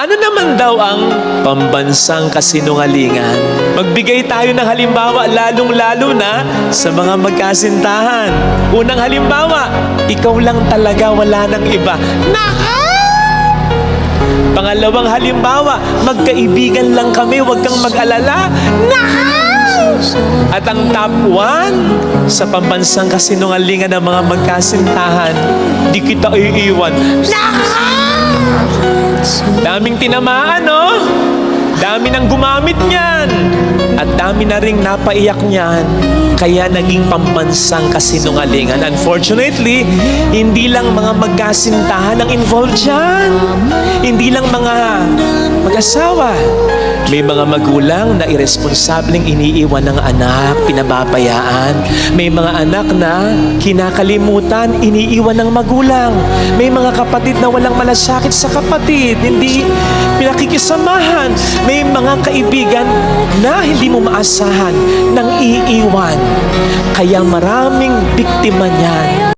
Ano naman daw ang pambansang kasinungalingan? Magbigay tayo ng halimbawa, lalong-lalo na sa mga magkasintahan. Unang halimbawa, ikaw lang talaga, wala nang iba. Naka! Pangalawang halimbawa, magkaibigan lang kami, huwag kang mag-alala. Naka! At ang top 1 sa pambansang kasinungalingan ng mga magkasintahan, di kita iiwan. Naka! Daming tinamaan, no? Dami nang gumamit niyan. At dami na ring napaiyak niyan. Kaya naging pambansang kasinungalingan. Unfortunately, hindi lang mga magkasintahan ang involved dyan. Hindi lang mga mag-asawa. May mga magulang na irresponsableng iniiwan ng anak, pinababayaan. May mga anak na kinakalimutan, iniiwan ng magulang. May mga kapatid na walang malasakit sa kapatid, hindi pinakikisamahan. May mga kaibigan na hindi mo maasahan nang iiwan. Kaya maraming biktima niyan.